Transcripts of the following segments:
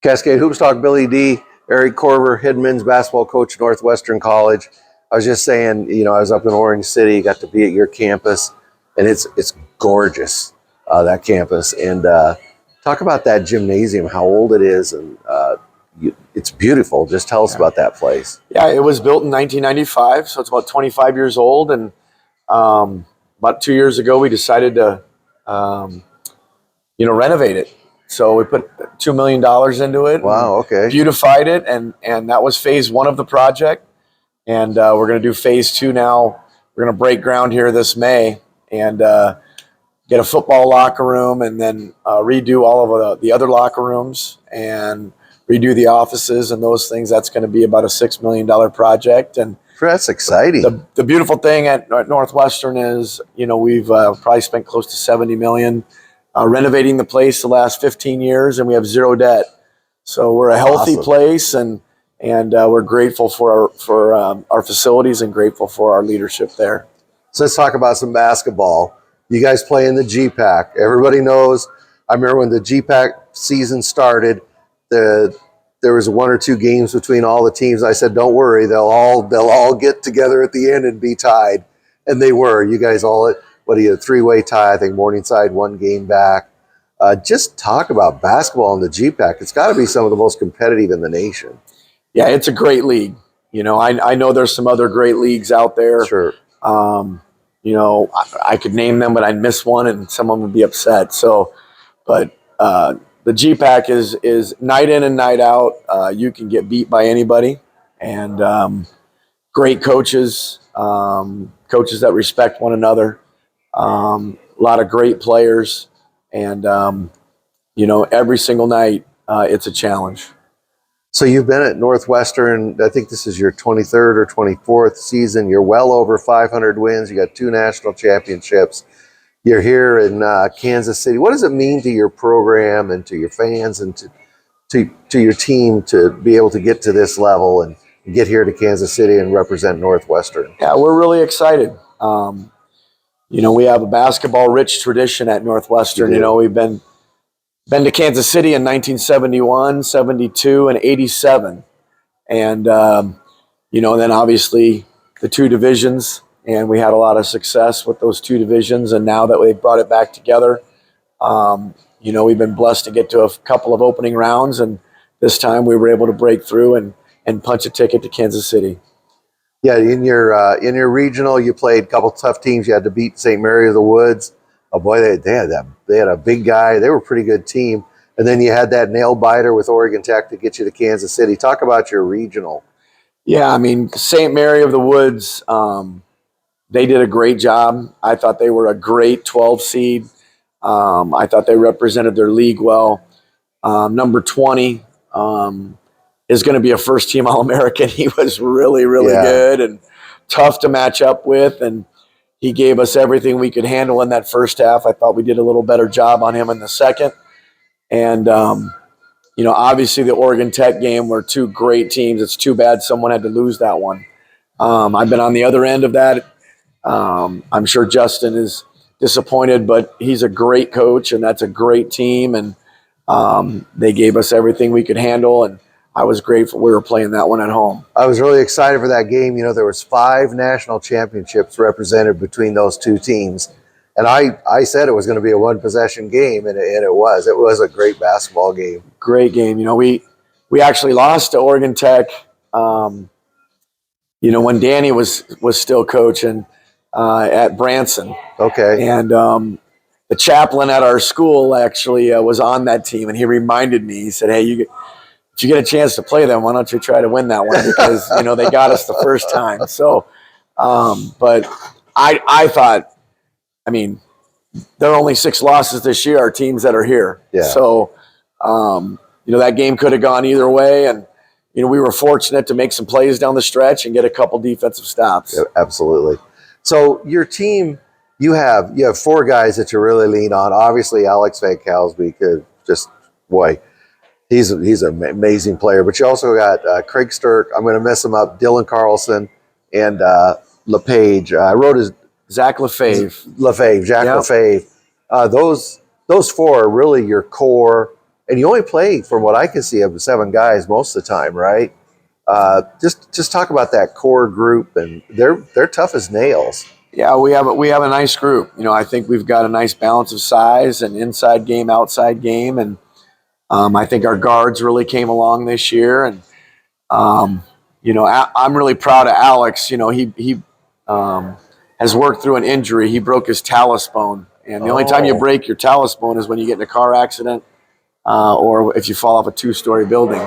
Cascade Hoops Talk, Billy D, Kris Korver, head men's basketball coach at Northwestern College. I was just saying, I was up in Orange City, got to be at your campus, and it's gorgeous, that campus. And talk about that gymnasium, how old it is, and it's beautiful. Just tell us about that place. Yeah, it was built in 1995, so it's about 25 years old. And about 2 years ago, we decided to, renovate it. So we put $2 million into it. Wow, okay. Beautified it, and that was phase one of the project. And we're going to do phase two now. We're going to break ground here this May and get a football locker room, and then redo all of the other locker rooms and redo the offices and those things. That's going to be about a $6 million project. And that's exciting. The beautiful thing at Northwestern is, we've probably spent close to $70 million renovating the place the last 15 years, and we have zero debt. So we're a healthy place, and we're grateful for our facilities and grateful for our leadership there. So let's talk about some basketball. You guys play in the GPAC. Everybody knows. I remember when the GPAC season started, there was one or two games between all the teams. I said, "Don't worry, they'll all get together at the end and be tied," and they were. You guys all, what are you, a three-way tie? I think Morningside one game back. Just talk about basketball in the GPAC. It's got to be some of the most competitive in the nation. Yeah, it's a great league. I know there's some other great leagues out there. Sure. I could name them, but I'd miss one and someone would be upset. So, but the GPAC is night in and night out. You can get beat by anybody, and great coaches, coaches that respect one another, a lot of great players, and every single night it's a challenge. So you've been at Northwestern, I think this is your 23rd or 24th season. You're well over 500 wins. You got 2 national championships. You're here in Kansas City. What does it mean to your program and to your fans and to your team to be able to get to this level and get here to Kansas City and represent Northwestern? Yeah, we're really excited. We have a basketball-rich tradition at Northwestern. We've been to Kansas City in 1971, 72, and 87. And, then obviously the 2 divisions, and we had a lot of success with those 2 divisions. And now that we've brought it back together, we've been blessed to get to a couple of opening rounds. And this time we were able to break through and punch a ticket to Kansas City. Yeah, in your regional, you played a couple tough teams. You had to beat St. Mary of the Woods. Oh boy, they had a big guy. They were a pretty good team. And then you had that nail biter with Oregon Tech to get you to Kansas City. Talk about your regional. Yeah, St. Mary of the Woods, they did a great job. I thought they were a great 12 seed. I thought they represented their league well. Number 20 is going to be a first-team All-American. He was really, really good and tough to match up with, and he gave us everything we could handle in that first half. I thought we did a little better job on him in the second. And, obviously the Oregon Tech game were 2 great teams. It's too bad someone had to lose that one. I've been on the other end of that. I'm sure Justin is disappointed, but he's a great coach, and that's a great team. And they gave us everything we could handle, and I was grateful we were playing that one at home. I was really excited for that game. There was 5 national championships represented between those 2 teams. And I said it was going to be a 1-possession game, and it was. It was a great basketball game. Great game. We actually lost to Oregon Tech, when Danny was still coaching at Branson. Okay. And the chaplain at our school actually was on that team, and he reminded me. He said, "Hey, if you get a chance to play them, why don't you try to win that one?" Because, they got us the first time. So, but I thought, there are only 6 losses this year, our teams that are here. Yeah. So, that game could have gone either way. And, we were fortunate to make some plays down the stretch and get a couple defensive stops. Yeah, absolutely. So your team, you have 4 guys that you really lean on. Obviously, Alex Van Calsby could just, boy, he's an amazing player. But you also got Craig Sturck. I'm going to mess him up. Dylan Carlson and LePage. I wrote his Zach Jack Lefebvre. Those 4 are really your core and you only play, from what I can see, of 7 guys most of the time, right? Just talk about that core group, and they're tough as nails. Yeah, we have a nice group. I think we've got a nice balance of size and inside game, outside game, and I think our guards really came along this year. And I'm really proud of Alex. He has worked through an injury. He broke his talus bone, and the only time you break your talus bone is when you get in a car accident or if you fall off a 2-story building.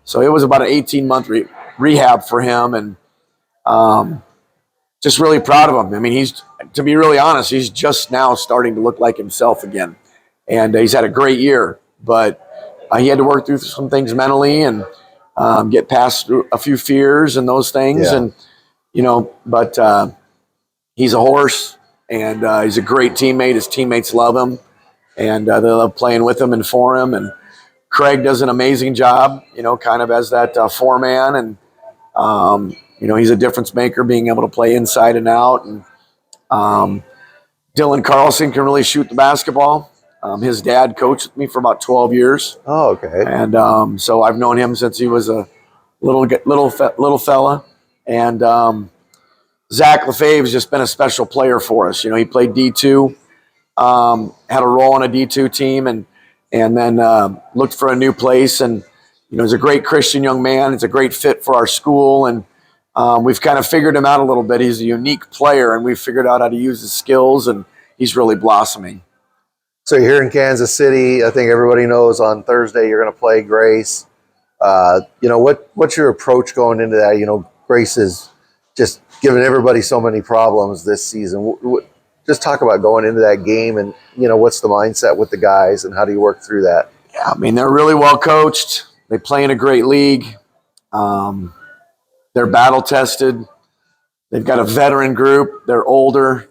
So it was about an 18-month rehab for him, and just really proud of him. I mean, to be really honest, he's just now starting to look like himself again. And he's had a great year, but he had to work through some things mentally and get past through a few fears and those things. Yeah. And, but he's a horse, and he's a great teammate. His teammates love him, and they love playing with him and for him. And Craig does an amazing job, kind of as that foreman. And, he's a difference maker, being able to play inside and out. And Dylan Carlson can really shoot the basketball. His dad coached with me for about 12 years. Oh, okay. And so I've known him since he was a little fella. And Zach Lefebvre has just been a special player for us. He played D2, had a role on a D2 team, and then looked for a new place. And he's a great Christian young man. He's a great fit for our school, and we've kind of figured him out a little bit. He's a unique player, and we've figured out how to use his skills, and he's really blossoming. So you're here in Kansas City. I think everybody knows on Thursday you're going to play Grace. What's your approach going into that? Grace is just giving everybody so many problems this season. Just talk about going into that game, and what's the mindset with the guys, and how do you work through that? Yeah, I mean, they're really well coached. They play in a great league. They're battle tested. They've got a veteran group. They're older.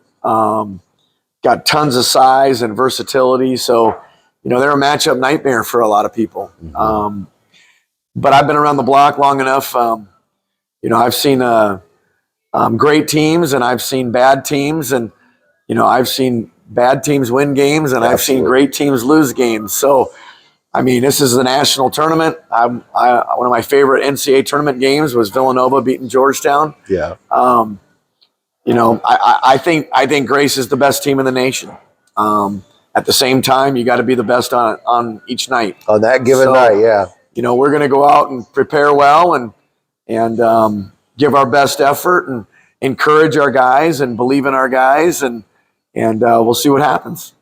Got tons of size and versatility. So, they're a matchup nightmare for a lot of people. Mm-hmm. But I've been around the block long enough. I've seen great teams, and I've seen bad teams, and I've seen bad teams win games, and I've seen great teams lose games. So, I mean, this is the national tournament. One of my favorite NCAA tournament games was Villanova beating Georgetown. Yeah. I think Grace is the best team in the nation. At the same time, you got to be the best on each night. On that given night, yeah. We're going to go out and prepare well and give our best effort and encourage our guys and believe in our guys, and we'll see what happens.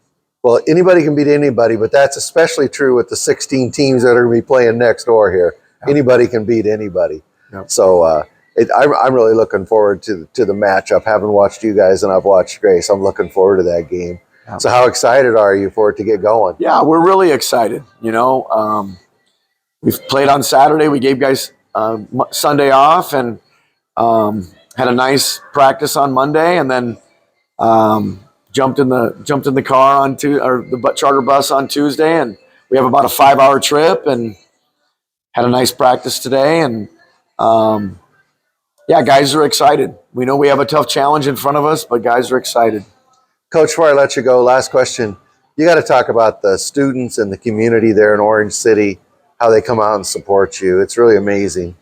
Well, anybody can beat anybody, but that's especially true with the 16 teams that are going to be playing next door here. Yeah. Anybody can beat anybody. Yeah. So I'm really looking forward to the matchup. Having watched you guys and I've watched Grace, I'm looking forward to that game. Yeah. So how excited are you for it to get going? Yeah, we're really excited. We've played on Saturday. We gave guys Sunday off, and had a nice practice on Monday, and then jumped in the car or the charter bus on Tuesday, and we have about a 5-hour trip, and had a nice practice today. And guys are excited. We know we have a tough challenge in front of us, but guys are excited. Coach, before I let you go, last question. You got to talk about the students and the community there in Orange City, how they come out and support you. It's really amazing.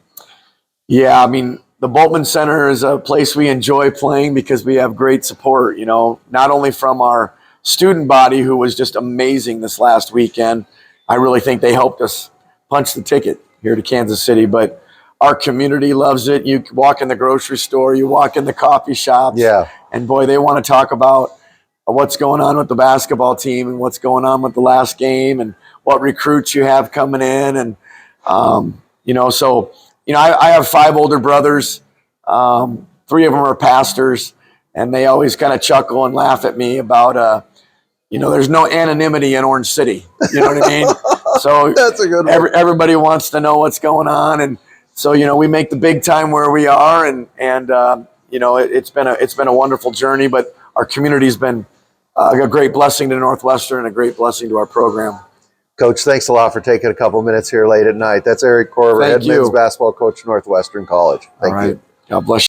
Yeah, I mean, the Boltman Center is a place we enjoy playing because we have great support, not only from our student body, who was just amazing this last weekend. I really think they helped us punch the ticket here to Kansas City, but our community loves it. You walk in the grocery store, you walk in the coffee shops, and boy, they want to talk about what's going on with the basketball team and what's going on with the last game and what recruits you have coming in. And, I have 5 older brothers. 3 of them are pastors, and they always kind of chuckle and laugh at me about, there's no anonymity in Orange City. You know what I mean? So that's a good one. Everybody wants to know what's going on. And so, we make the big time where we are, and it's been a wonderful journey, but our community's been a great blessing to Northwestern and a great blessing to our program. Coach, thanks a lot for taking a couple minutes here late at night. That's Kris Korver, head men's basketball coach at Northwestern College. Thank you. God bless you.